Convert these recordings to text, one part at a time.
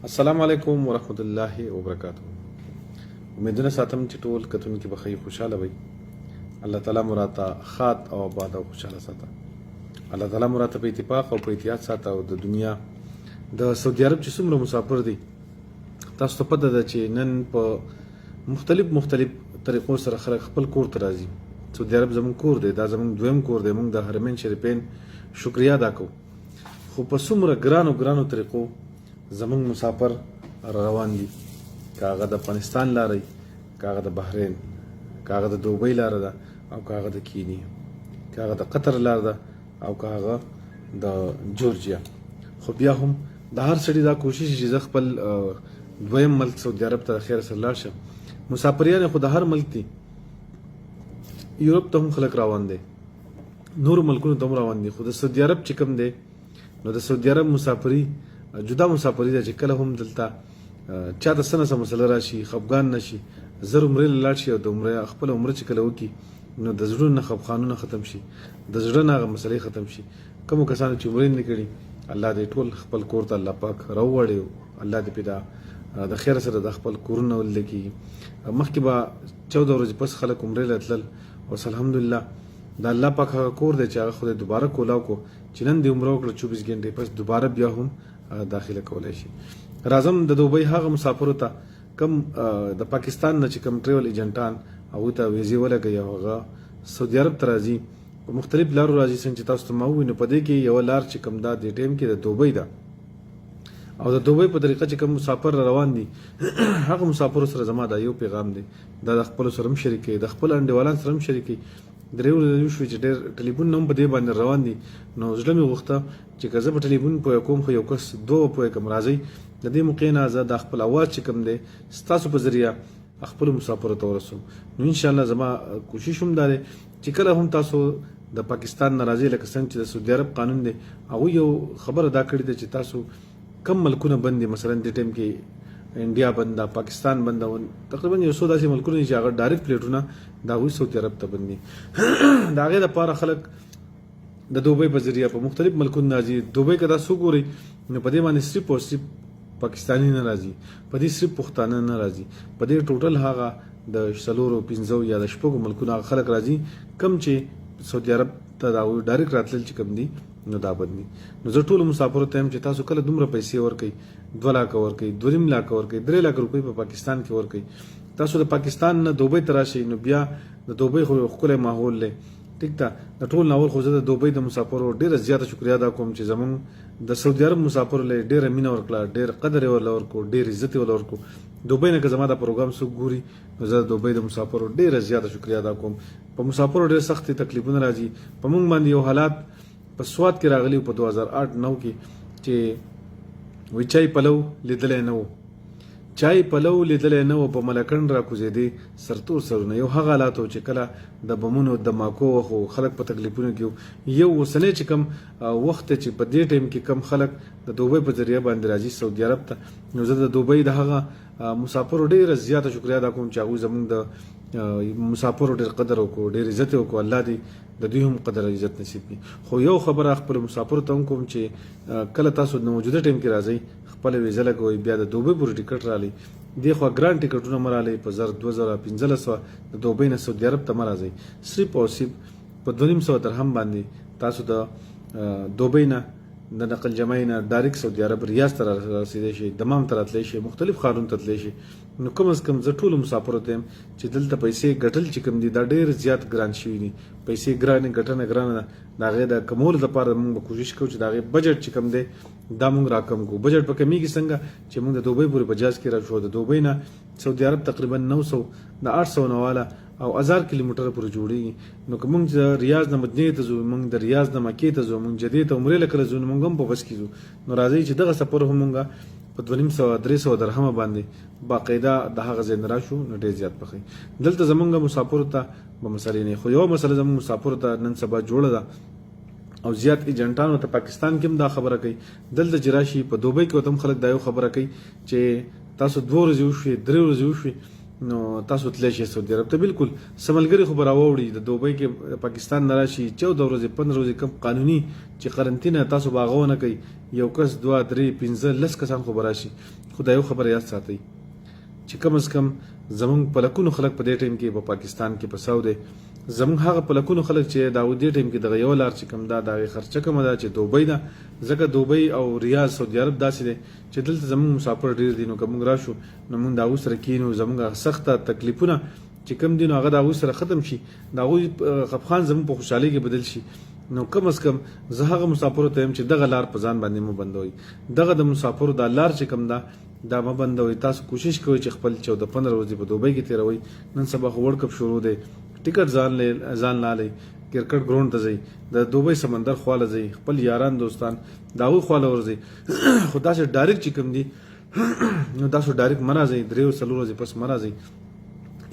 السلام علیکم ورحمت الله وبرکاتہ. امیدونه ساتم چې ټول کتونکي به ښه خوشاله وي. الله تعالی مراته خات او آباد او خوشاله ساته. الله تعالی مراته په اتفاق او په احتیاط ساته او د دنیا د سعودي عرب چې څومره مسافر دي تاسو ته پته ده چې نن په مختلف طریقو سره خلک خپل کور ته راځي. سعودي عرب زموږ کور دی، دا زموږ دویم کور دی. موږ د حرمین شریفین شکریا ادا کوو، خو په څومره ګرانو طریقو زموږ مسافر روان دي. که هغه د افغانستان لارې، که هغه د بحرین، که هغه د دوبۍ لاره ده او که هغه د کینیا، که هغه د قطر لاره ده او که هغه د جورجیا. خو بیا هم د هر سړي دا کوشش چې زه خپل دویم ملک سعودي عرب ته خیر سره لاړ شم. مسافریان خو د هر ملک دي، یورپ ته هم خلک روان دي، نور ملکونو ته هم روان دي، خو د سعودي عرب چې کوم دی نو د سعودي عرب مسافري جدا مسافري ده چې کله هم دلته چا د څه مسله راشي، خفګان نشي، زر عمرې له لاړ شي او د عمرې خپل عمره چې کله وکړي نو د زړه نه خفخانونه ختم شي، د زړه نه هغه مسلې ختم شي. کومو کسانو چې عمرې نه کړي الله دې ټول خپل کور ته الله پاک راوړي، الله دې پیدا د خیر سره د خپل کورونه ولې کېږي. مخکې به 14 ورځې پس خلک عمرې له تلل، اوس الحمدلله د الله پاک هغه کور دی چې هغه خدای دوباره کولاو کو چې نن دې عمره وکړه 24 غنټې پس دوباره بیا هم داخله کولای شي. راځم د دوبۍ هغه مسافرو ته کم د پاکستان نه چې کم ټریول ایجنټان هغوی ته ویزې ولګوي او هغه سعودي عرب ته راځي، په مختلف لارو راځي. څنګه چې تاسو ته ما وویل نو په دې کې یوه لار چې کم دا د ټایم کې د دوبۍ ده او د دوبۍ په طریقه چې کوم مسافر روان دي هغه مسافرو سره زما دا یو پیغام دی، دا د خپلو سره هم شریکوي، د خپل انډیوالان سره هم شریکوي. درې ورځې وشوې چې ډېر ټلیفون هم په دې باندې روان دي، نو زړه مې غوښته چې که زه په ټلیفون پوهه کوم خو یو کس دوه پوهه کوم راځئ د دې موقع نه زه د خپل اواز چې کوم دی ستاسو په ذریعه خپلو مسافرو ته ورسوم. نو انشاءالله زما کوشش هم دا دی چې کله هم تاسو د پاکستان نه راځئ، لکه څنګه چې د سعودي عرب قانون دی هغوی یو خبره دا کړې ده چې تاسو کم ملکونه بند دي، مثلا دې ټایم کې انډیا بند ده، پاکستان بند ده، تقریبا یو څو داسې ملکونه دي چې هغه ډایرکټ پلیټونه د هغوی سعودي عرب ته بند دي. د هغې دپاره خلک د دوبۍ په ذریعه په مختلف ملکونو راځي. دوبۍ که تاسو وګورئ نو په دې باندې صرف او صرف پاکستاني نه راځي، په دې صرف پښتانه نه راځي، په دې ټوټل هغه د 4 یا د 6 ملکونو هغه خلک راځي کم چې سعودي عرب ته د هغوی ډایرکټ راتلل چې کم دي نو دا بد دي. نو زه ټولو مسافرو ته یم چې تاسو کله دومره پیسې ورکوئ، 2 لکه ورکوئ، 2.5 لکه ورکوئ، 3 لکه روپۍ په پاکستان کې ورکوئ، تاسو د پاکستان نه دوبۍ ته راشئ نو بیا د دوبۍ خو یو ښکلی ماحول دی. ټیک ده، د ټول ناول خو زه د دوبۍ د مسافرو ډېره زیاته شکریا ادا کوم چې زموږ د سعودي عرب مسافرو له ډېره مینه ورکړه، ډېر قدر یې ورله ورکړو، ډېر عزت یې ورله ورکړو. دوبۍ نه که زما دا پروګرام څوک ګوري نو زه د دوبۍ د مسافرو ډېره زیاته شکریا ادا کوم. په مسافرو ډېر سختې تکلیفونه راځي. په موږ باندې یو حالات په سوات کې راغلی په 2008-9 کې چې وایي چای پلو لیدلی نه و، چای پلو لیدلی نه و، په ملکنډ را کوزېدې سرتور سرونه. یو هغه حالات و چې کله د بمونو د ماکو وخت و، خلک په تکلیفونو کې و. یو اوسنی چې کم وخت چې په دې ټایم کې کم خلک د دوبۍ په ذریعه باندې راځي سعودي عرب ته، نو زه د دوبۍ د هغه مسافرو ډېره زیاته شکریا ادا کوم چې هغوی زموږ د مسافرو ډېر قدر وکړو، ډېر عزت یې وکړو. الله دې د دوی هم قدر عزت نصیب کړي. خو یو خبره خپلو مسافرو ته هم کوم چې کله تاسو د موجوده ټایم کې راځئ خپله ویزه لګوئ، بیا د دوبۍ پورې ټکټ رالئ، دې خوا ګران ټکټونه مه رالئ، په 1000 2000 1500 د دوبۍ نه سعودي عرب ته مه راځئ. صرف او صرف په 2500 درهم باندې تاسو د دوبۍ نه د نقل جمعي نه ډایرکټ سعودي عرب ریاض ته رسېدی شي، دمام ته راتلی شي، مختلف ښارونو ته تللی شي. نو کم از کم زه ټولو مسافرو ته یم چې دلته پیسې ګټل چې کوم دي دا ډېر زیات ګران شوي دي. پیسې ګرانې ګټنه ګرانه ده. د هغې د کمولو لپاره موږ به کوشش کوو چې د هغې بجټ چې کوم دی دا موږ راکم کړو. بجټ به کمیږي څنګه چې موږ د دوبۍ پورې په جاز کې راشو، د دوبۍ نه سعودي عرب تقریبا 900 د 800 نه والا او 1000 کیلومتره پورې جوړیږي. نو که موږ د ریاض نه مدینې ته ځو، موږ د ریاض نه مکې ته ځو، موږ جدې ته عمرې له کله ځو نو موږ هم په بس کې ځو. نو راځئ چې دغه سفر هم موږ په 2500-300 درهمه باندې باقاعده د هغه ځای نه راشو نو ډېر زیات پخوي. دلته زموږ مسافرو ته به مسلې نه، خو یوه مسله زموږ مسافرو ته نن سبا جوړه ده او زیات ایجنټانو ته پاکستان کې هم دا خبره کوي، دلته چې راشي په دوبۍ کې ورته هم خلک دا یو خبره کوي چې تاسو 2 ورځې وشوې 3 ورځې وشوې نو تاسو تللی شئ سعودي عرب ته بالکل سملګری خو به راوړي د دوبۍ کې پاکستان نه راشي 14 ورځې 15 ورځې کم قانوني چې قرنطینه تاسو به هغه ونه کوي یو کس 2 3 15 10 کسان خو به راشي خو دا یو خبره یاد ساتئ چې کم از کم زمونږ په لکونو خلک په دې ټایم کې په پاکستان کې پساو دی زمونږ هغه په لکونو خلک چې دا دې ټایم کې دغه یو لار چې کم دا د خرچه کم ده چې دوبۍ ده ځکه دوبۍ او ریاض سعودي عرب داسې دی چې دلته زمونږ مسافر ډیر دي نو که موږ راشو نو موږ د هغوی سره کینو زمونږ سخته تکلیفونه چې کم دي نو هغه د هغوی سره ختم شي د هغوی خفخان زمونږ په خوشحالۍ کې بدل شي نو کم از کم زه هغه مسافرو ته یم چې دغه لار په ځان باندې مو بندوي دغه د مسافرو دا لار چې کم ده دا مه بندوي تاسو کوشش کوئ چې خپل 14-15 ورځې په دوبۍ کې تېروئ نن سبا خو ورلډ کپ شروع دی ټیکټ ځان لالی کرکټ ګراوند ته ځئ د دوبۍ سمندر خواله ځئ خپل یاران دوستان د هغوی خواله ورځئ خو داسې ډایرکټ چې کوم دي نو تاسو ډایرکټ مه راځئ 3-4 ورځې پس مه راځئ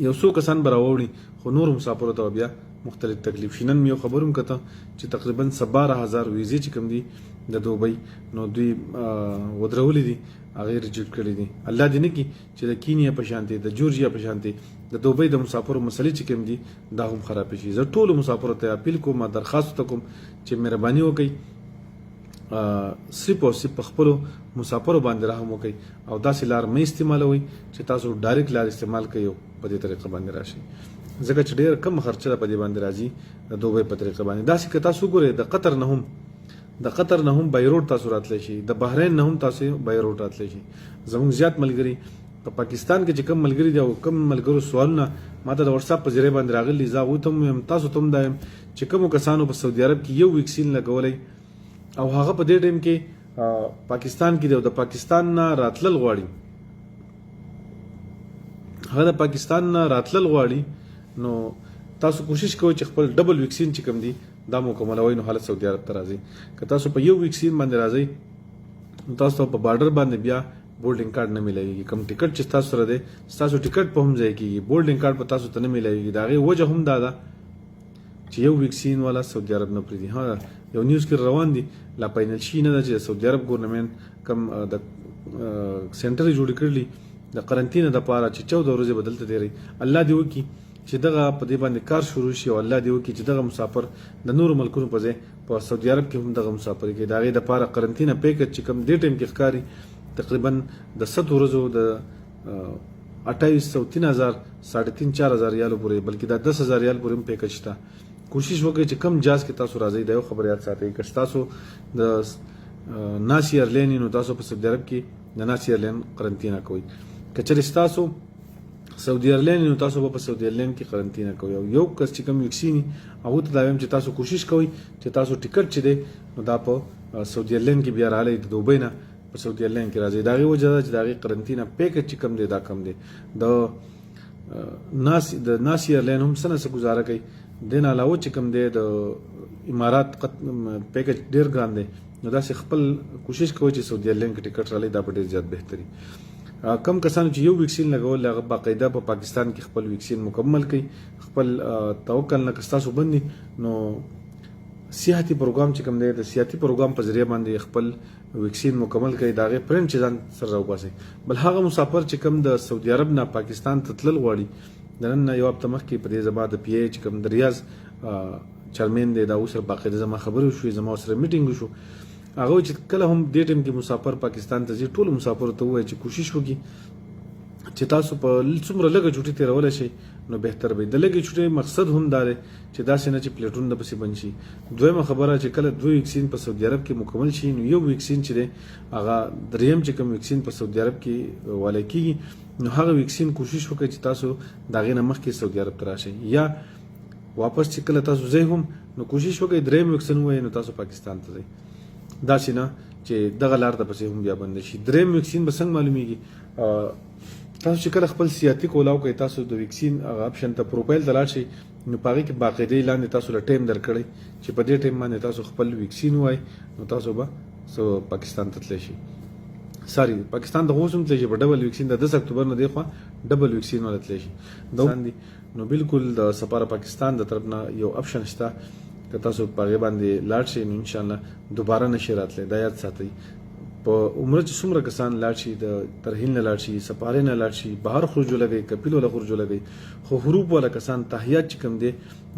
یو څو کسان به راوړي خو نور مسافرو ته بیا مختلف تکلیف شي نن مې یو خبر هم کته چې تقریبا 12,000 ویزې چې کوم دي د دوبۍ نو دوی ودرولې دي هغه ریجیکټ کړي دي الله دې نه کړي چې د کینیا په شانتي د جورجیا په شانتي د دوبۍ د مسافرو مسلې چې کوم دي دا هم خراب شي زه ټول مسافرو ته اپیل کوم درخواست کوم چې مهرباني وکړئ صرف او صرف خپل مسافرو باندې رحم وکړئ او داسې لار مې استعمالوي چې تاسو ډایرکټ لار استعمال کړئ په دې طریقه باندې راشي ځکه چې ډېر کم خرچه په دې باندې راځي د دوبۍ په طریقه باندې داسې که تاسو ګورئ د قطر نه هم بایروډ تاسو راتلی شي د بحرین نه هم تاسو بایروډ راتلی شي زموږ زیات ملګري په پاکستان کې چې کم ملګري دي او کم ملګرو سوالونه ماته د واتساپ په ذریعه باندې راغلي زه هغوی ته هم وایم تاسو ته هم دا یم چې کومو کسانو په سعودي عرب کې یو ویکسین لګولی او هغه په دې ټایم کې پاکستان کې دی او د پاکستان نه راتلل غواړي نو تاسو کوشش کوئ چې خپل ډبل ویکسین چې کوم دی دا مکملوي نو حالت سعودي عرب ته راځي که تاسو په یو ویکسین باندې راځئ نو تاسو په بارډر باندې بیا بولډینګ کارت نه ملایږي کوم ټیکټ چې تاسو سره دی تاسو ټیکټ په هم ځای کېږي بولډینګ کارت په تاسو ته نه ملایږي د هغې وجه هم دا ده چې یو ویکسین والا سعودي عرب نه پرېږدي ها یو نیوز کې روان دي لا فاینل شي نه ده چې سعودي عرب ګورنمنټ کم د سنټر جوړ کړلی د قرنطینه دپاره چې 14 ورځې به دلته تېروي الله دې وکړي چې دغه په دې باندې کار شروع شي او الله دې وکړي چې دغه مسافر د نورو ملکونو په ځای په سعودي عرب کې هم دغه مسافر کوي د هغې دپاره قرنطینه پیکج چې کوم دې ټایم کې ښکاري تقریبا د 7 ورځو د 2800 3000 3,500 ریالو پورې بلکې دا 10,000 ریال پورې هم پیکج شته کوشش وکړئ چې کم جاز کې تاسو راځئ دا یو خبر یاد ساتئ که تاسو د ناس ایرلاین نو تاسو په سعودي عرب کې د ناس ایرلاین قرنطینه کوئ که چېرې ستاسو سعودي ایرلاین نو تاسو په سعودي ایرلاین کې قرنطینه کوئ او یو کس چې کوم ویکسین هغه ته دا وایم چې تاسو کوشش کوئ چې تاسو ټیکټ چې دی نو دا په سعودي ایرلاین کې بیا راغلی د دوبۍ نه په سعودي ایرلاین کې راځي د هغې وجه ده چې د هغې قرنطینه پیکج چې کم دی دا کم دی د ناس ایرلاین هم څه نه څه ګزاره کوي دې نه علاوه چې کم دی د امارات پیکج ډېر ګران دی نو داسې خپل کوشش کوئ چې سعودي ایرلاین کې ټیکټ رالی دا به ډېر زیات بهتري کم کسانو چې یو ویکسین لګول هغه باقاعده په پاکستان کې خپل ویکسین مکمل کړي خپل توکل نه که ستاسو بند نو سیاحتي پروګرام چې کوم دی د سیاحتي پروګرام په ذریعه باندې خپل ویکسین مکمل کړي د هغې پرنټ چې ځان سره راوباسئ بل هغه مسافر چې کوم د سعودي عرب نه پاکستان ته تلل غواړي د نن نه یو هفته مخکې په دې زما د پی ای چې کوم د ریاض چیرمین دی دا اوس سره باقاعده زما خبرې وشوې زما سره میټینګ وشو هغه چې کله هم دې ټایم کې مسافر پاکستان ته ځي ټولو مسافرو ته ووایي چې کوشش وکړي چې تاسو په څومره لږه چوټي تېرولی شئ نو بهتر به د لږې چوټۍ مقصد هم دا دی چې داسې نه چې پلیټونه دپسې بند شي دویمه خبره چې کله 2 ویکسین په سعودي عرب کې مکمل شي نو یو ویکسین چې دی هغه دریم چې کوم ویکسین په سعودي عرب کې والی کېږي نو هغه ویکسین کوشش وکړئ چې تاسو د هغې نه مخکې سعودي عرب ته راشئ یا واپس چې کله تاسو ځئ هم نو کوشش وکړئ دریم ویکسین ووایئ نو تاسو پاکستان ته ځئ داسې نه چې دغه لار ته پسې هم بیا بند شي دریم ویکسین به څنګه معلومیږي تاسو چې کله خپل سیاحتي کولاو کوئ تاسو د ویکسین هغه اپشن ته پروفایل ته لاړ شئ نو په هغې کې باقاعدې لاندې تاسو له ټایم درکړئ چې په دې ټایم باندې تاسو خپل ویکسین ووایئ نو تاسو به پاکستان ته تللی شئ پاکستان ته اوس هم تللی شي په ډبل ویکسین د 10 اکتوبر نه دېخوا ډبل ویکسین والا تللی شي نو بالکل د سفاره پاکستان د طرف نه یو اپشن شته که تاسو په هغې باندې لاړ شئ نو انشاءالله دوباره نشئ راتلی دا یاد ساتئ په عمره چې څومره کسان لاړ شي د ترحیل نه لاړ شي سپارې نه لاړ شي بهر خروج لګي کپیل ولا خروج لګي خو حروب ولا کسان تحیات چې کم دي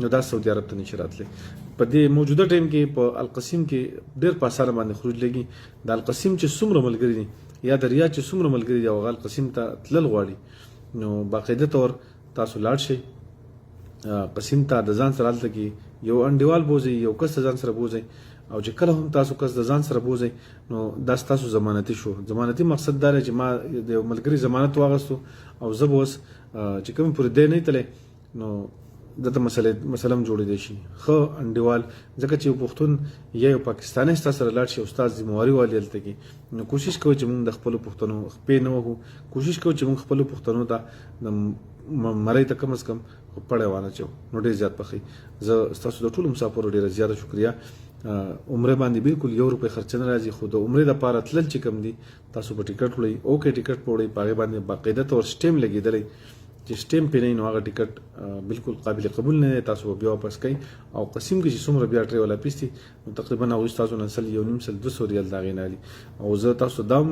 نو دا سعودي عرب ته نشي راتلی په دې موجوده ټیم کې په القصیم کې ډېر په اسانه باندې خروج لګي د القصیم چې څومره ملګري دي یا د ریاض چې څومره ملګري دي او القصیم ته تلل غواړي نو باقاعده تور تاسو لاړ شئ قسم ته د ځان سره هلته کې یو انډیوال بوځي یو کس ځان سره بوځي او چې کله هم تاسو کس د ځان سره بوځي نو دا تاسو ضمانتي شو ضمانتي مقصد دا چې ما د ملګری ضمانت واغستو او زه به اوس چې کوم پر دې نه تللی نو دته مسله جوړې دی شي خو انډیوال ځکه چې پښتون یا یو پاکستاني تاسو سره لاړ شي استاد ذمہواری والی هلته کې نو کوشش کوي چې موږ د خپل پښتنو خپې نه وو کوشش کوي چې موږ خپل پښتنو ته مړی ته کم از کم پړې وانه چو نو ډېر زیات پخې زه تاسو د ټولو مسافرو ډېر زیاته شکریا عمره باندې بالکل €1 خرچ نه راځي خو د عمره د پاره تلل چې کم دي تاسو په ټیکټ وړي اوکې ټیکټ پوړي پاغه باندې باقاعده تور سټیم لګیدلې چې سټیم پینې نو هغه ټیکټ بالکل قابل قبول نه تاسو بیا واپس کړئ او قسم کې چې څومره بیا ټری ولا پیستي تقریبا هغه تاسو نه سل یو نیم سل 200 ریال دا غینالي او زه تاسو داوم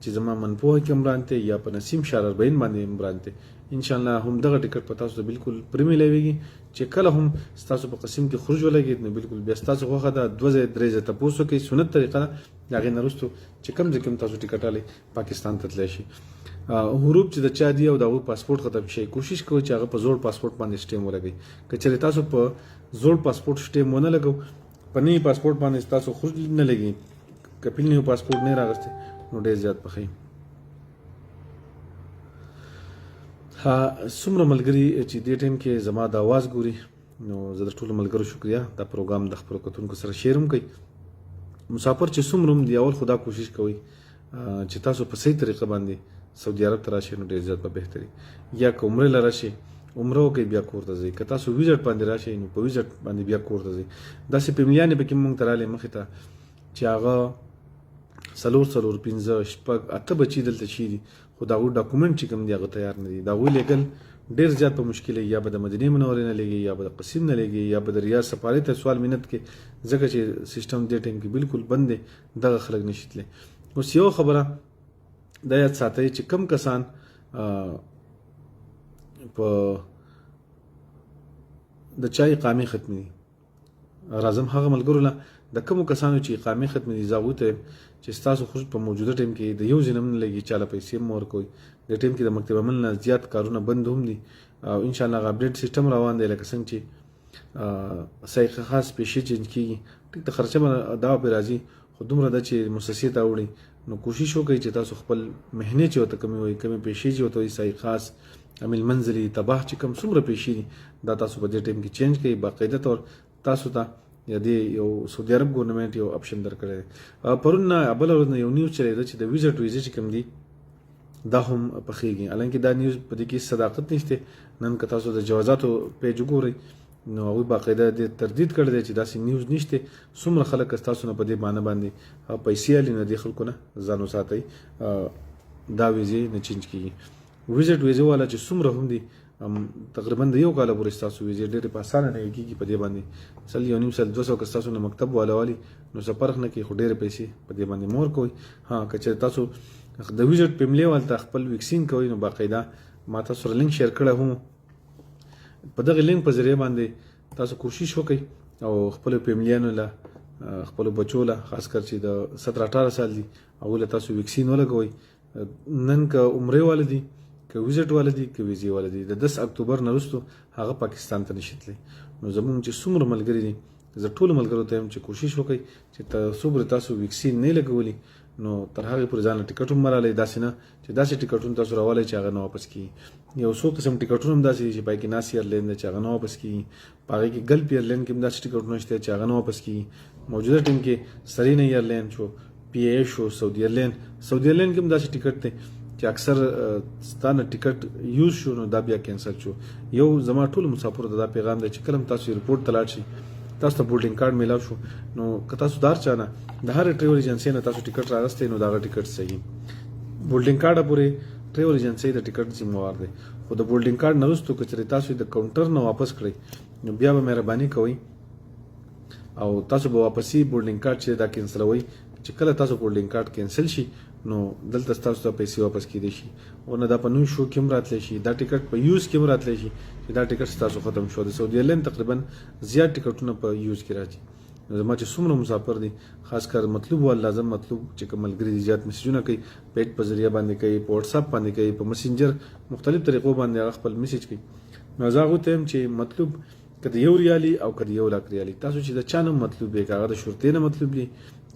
چې زما منپوه کې عمرانته یا په نسیم شهر 40 باندې عمرانته ان شاء الله هم دغه ټیکټ په تاسو بالکل پریمي لويږي چې کله هم تاسو په قسم کې خروج ولګي نو بالکل بیا تاسو خوخه دا 23 ته پوسو کې سنت طریقه دا غي نرستو چې کم ځکه تاسو ټیکټ علي پاکستان ته تللی شي حروب چې د چا دی او دا پاسپورت ختم شي کوشش کوئ چې هغه په زوړ پاسپورت باندې سټیم ولګي کچې تاسو په زوړ پاسپورت سټیم ونه لګو په نوی پاسپورت باندې تاسو خروج نه لګي کپیل نیو پاسپورت نه راغسته نو ډېر زیات پخې ها څومره ملګري چې دې ټیم کې زما د आवाज ګوري نو زه د ټولو ملګرو شکریا دا پروګرام د خپل کتونکو سره شیرم کوي مسافر چې څومره دی اول خدا کوشش کوي چې تاسو په صحیح طریقه باندې سعودي عرب ته راشئ نو ډېر زیات به بهتري یا که عمره لره شي عمره کې بیا کور ته ځئ که تاسو ویزټ باندې راشئ نو په ویزټ باندې بیا کور ته ځئ داسې پیملیانې پکې مونږ ته راغلې مخې ته چې هغه 4 5 شپږ اته بچي دلته شي دي خو دا ډاکومنټ چې کوم دی هغه تیار نه دي دا وی لیکل ډېر زیات په مشکل یا به د مدینه منورې نه لګي یا به د قصیم نه لګي یا به د ریاض سفارت ته سوال مینت کې ځکه چې سیستم دې ټیم کې بالکل بند دی دغه خلک نشیتله اوس یو خبره دا یاد ساتئ چې کم کسان په د چا اقامه ختمي راځم هغه ملګرو له د کوم کسانو چې اقامه ختمي دي زاغو ته چې تاسو خو په موجوده ټیم کې د یو ځنم نه لګي چاله پیسې مور کوي د ټیم کې د مکتب عمل نه زیات کارونه بند هم دي او ان شاء الله اپډیټ سیستم روان دی لکه څنګه چې سایخه خاص پیشي چې کیږي ټیک ته خرچه دا به راځي خو دومره د چې مؤسسې ته وړي نو کوشش وکړئ چې تاسو خپل مهنه چې وته کمی وي کمی پیشي چې وته سای خاص عمل منزلي تباہ چې کم څومره پیشي دا تاسو په دې ټیم کې چینج کړئ باقاعده تور تاسو ته یا دی یو سعودي عرب ګورنمنت یو اپشن درکړی پرون بل ورځ یو نیوز چلیده چې د ویزټ ویزه چې کم دی دا هم پخېږي الانکه دا نیوز په دې کې صداقت نشته نن که تاسو د جوازاتو پیج وګورئ نو هغه باقاعده د تردید کړی دی چې داسې نیوز نشته څومره خلک تاسو نه په دې باندې پیسې علي نه دي خلکو نه ځانو ساتي دا ویزه نه چینج کیږي ویزټ ویزه والا چې څومره هم دي تقریبا د یو کال پورې تاسو ویزه ډېر په اسانه نه کیږي په دې باندې سل یو نیم سل 200 که تاسو نه مکتب والی نو سفر نه کې خو ډېر پیسې په دې باندې مور کوي ها که تاسو د ویزټ پیملې والته خپل ویکسین کوي نو باقاعده ما تاسو سره لینک شیر کړی هم په دغه لینک په ذریعہ باندې تاسو کوشش وکړئ او خپل پیملیانو له خپل بچو له خاص کر چې د 17-18 سال دي او له تاسو ویکسین ولګوي نن که عمره والدي که ویزټ والدي که ویزې والدي د 10 اکتوبر نه وروسته هغه پاکستان ته نشیتلی نو زموږ چې څومره ملګري دي زه ټولو ملګرو ته چې کوشش وکړئ چې تاسو ویکسین نه لګولي نو تر هغه پورې ځان ټیکټ هم مراله داسې نه چې داسې ټیکټونه تاسو راوالئ چې هغه نه واپس کیږي یو څو قسم ټیکټونه هم داسې چې پای کې ناس ایرلاین چې هغه نه واپس کیږي پاره کې ګلف ایرلاین کې هم داسې ټیکټونه شته چې هغه نه واپس کیږي موجوده ټیم کې سرینا ایرلاین شو پی ای شو سعودي ایرلاین کې هم داسې ټیکټ ته چې اکثر ستانه ټیکټ یوز شو نو دا بیا کینسل شو یو زما ټول مسافر دا پیغام دی چې کلم تاسو ریپورت تلاړ شي تاسو ته بورډینګ کارت میلاو شو نو که تاسو دار چانه د هر ټریول ایجنسی نه تاسو ټیکټ راغستې نو دا ټیکټ صحیح بورډینګ کارت پورې ټریول ایجنسی د ټیکټ ذمہوار دی خو د بورډینګ کارت نه وروسته که چېرې تاسو د کاونټر نه واپس کړئ نو بیا به مهرباني کوئ او تاسو به واپسي بورډینګ کارت چې دا کینسلوئ چې کله تاسو بورډینګ کارت کینسل شي نو دلته تاسو ته پیسې واپس کیدی شي او نه دا په نوی شو کې هم راتلی شي دا ټیکټ په یوز کې هم راتلی شي چې دا ټیکټ تاسو ختم شو د سعودي ایرلاین تقریبا زیات ټیکټونه په یوز کې راځي زما چې څومره مسافر دي خاص کر مطلوب ول لازم مطلوب چې کوملګری دي زیات میسجونه کوي پیټ په ذریعہ باندې کوي په واتس اپ باندې کوي په مسنجر مختلف طریقو باندې خپل میسج کوي نو زه غوته هم چې مطلوب کله یو ریالي او کله یو لاک ریالي تاسو چې د چانه مطلوب یې کاغه د شرطې نه مطلوب دی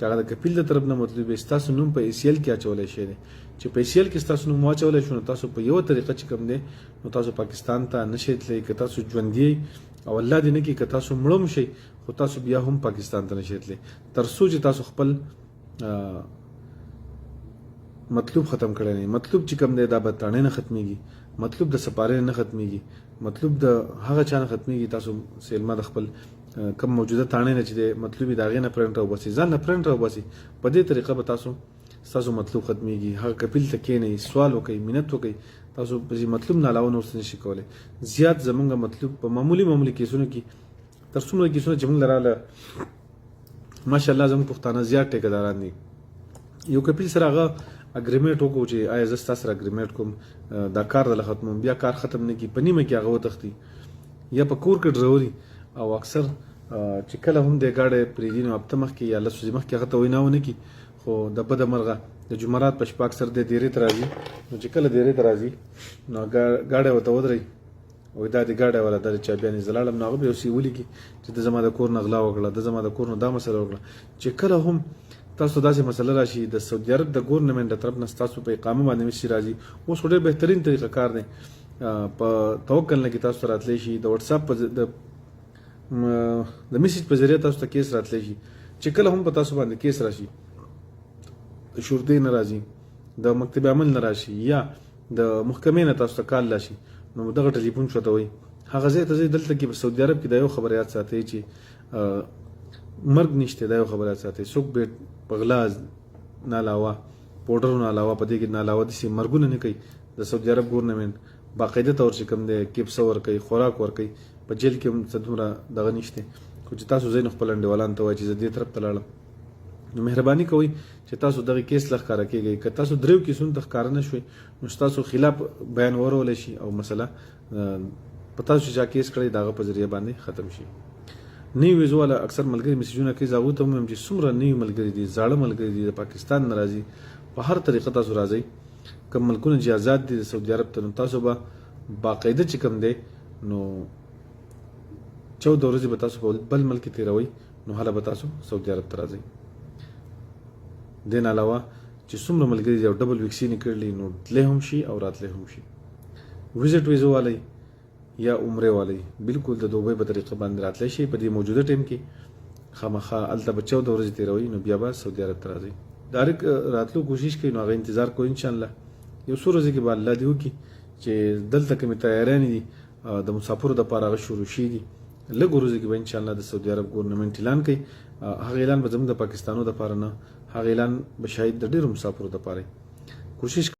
کاغه د کپیل د طرف نه مطلوب یې تاسو نوم په ایسیل کې اچولای شئ چې په ایسیل کې تاسو نوم واچولای شئ تاسو په یو طریقه چې کوم دی نو تاسو پاکستان ته نشئ تللی که تاسو ژوندۍ او الله دې نه کې که تاسو مړم شئ خو تاسو بیا هم پاکستان ته نشئ تللی تر څو چې تاسو خپل مطلوب ختم کړی نه مطلوب چې کوم دی دا به تاڼې نه ختمیږي مطلوب د سپارې نه ختمیږي مطلوب د هغه چا نه ختمیږي تاسو سیلما د خپل کم موجوده تاڼې نه چې د مطلوبي د هغې نه پرنټ راوباسي ځان نه پرنټ راوباسي په دې طریقه به تاسو مطلوب ختمیږي هغه کپیل ته کښېنئ سوال وکئ منت وکئ تاسو په مطلوب نه علاوه نور څه نشئ کولی زیات زمونږ مطلوب په معمولي کیسونو کې تر څومره کیسونه چې موږ لراله ماشاءالله زموږ پښتانه زیات ټیکهداران دي یو کپیل سره هغه اګریمنټ وکړو چې آیا زه ستا سره اګریمنټ کوم دا کار دله ختموم بیا کار ختم نه کړي په نیمه کې هغه وتښتي یا په کور کې ډروري او اکثر چې کله هم د ګاډی پرېږدي نو هفته مخکې یا لس ورځې مخکې هغه ته وینا ونه کړي خو د بده مرغه د جمعرات په شپه اکثر د دیرې ته راځي نو چې کله دیرې ته راځي نو ګاډی ورته ودرئ وایي دا د ګاډی والا دا د چابیانې زه لاړم نو هغه به یو څه ولیکي چې د زما د کور نه غلا وکړه د زما د کور نه دا مسله وکړه چې کله هم تاسو داسې مسله راشي د سعودي عرب د ګورنمنټ د طرف نه تاسو په اقامه باندې مشي راځي اوس ډېر بهترین طریقه کار دی په توکل نه کې تاسو راتلی شي د واتس اپ د میسج په ذریعه تاسو ته کیس راتلی شي چې کله هم په تاسو باندې کیس راشي شرطې نه راځي د مکتب عمل نه راشي یا د محکمې نه تاسو ته کال راشي نو دغه ټلیفون شوته وي هغه ځای ته دلته کې په سعودي عرب کې دا یو خبر یاد ساتئ چې مرګ نشته دا یو خبر یاد ساتئ څوک به په غلا نه علاوه پوډرو نه علاوه په دې کې نه علاوه داسې مرګونه نه کوي د سعودي عرب ګورنمنټ باقاعده طور چې کوم دی کیپس ورکوي خوراک ورکوي په جیل کې هم څه دومره دغه نشته خو چې تاسو ځای نه خپل انډیوالانو ته وایي چې زه دې طرف ته لاړم نو مهرباني کوئ چې تاسو دغه کیس له ښکاره کیږئ که تاسو دریو کیسونو ته ښکاره نه شوئ نو ستاسو خلاف بیان ورولی شي او مسله په تاسو چې چا کیس کړی د هغه په ذریعه باندې ختم شي نوي ویزو والا اکثر ملګري میسجونه کوي زه هغوی ته هم وایم چې څومره نوي ملګري دي زاړه ملګري دي د پاکستان نه راځي په هر طریقه تاسو راځئ کوم ملکونه چې آزاد دي د سعودي عرب ته نو تاسو به باقاعده چې کوم دی نو 14 ورځې به تاسو په بل ملک کې تېروئ نو هله به تاسو سعودي عرب ته راځئ دې نه علاوه چې څومره ملګري دي او ډبل ویکسین یې کړلي نو تللی هم شي او راتلی هم شي ویزټ ویزو والی یا عمره والی بالکل د دوبۍ په طریقه باندې راتلی شي په دې موجوده ټیم کې خامخا هلته به 14 ورځې تېروئ نو بیا به سعودي عرب ته راځئ ډایرکټ راتلو کوشش کوئ نو هغه انتظار کوئ انشاءالله یو څو ورځې کې به الله دې وکړي چې دلته کومې تیاریانې دي د مسافرو دپاره هغه شروع شي دي لږ ورځې کې به انشاءالله د سعودي عرب ګورنمنټ اعلان کوي هغه اعلان به زموږ د پاکستانو دپاره نه هغه اعلان به شاید د ډېرو مسافرو دپاره کوشش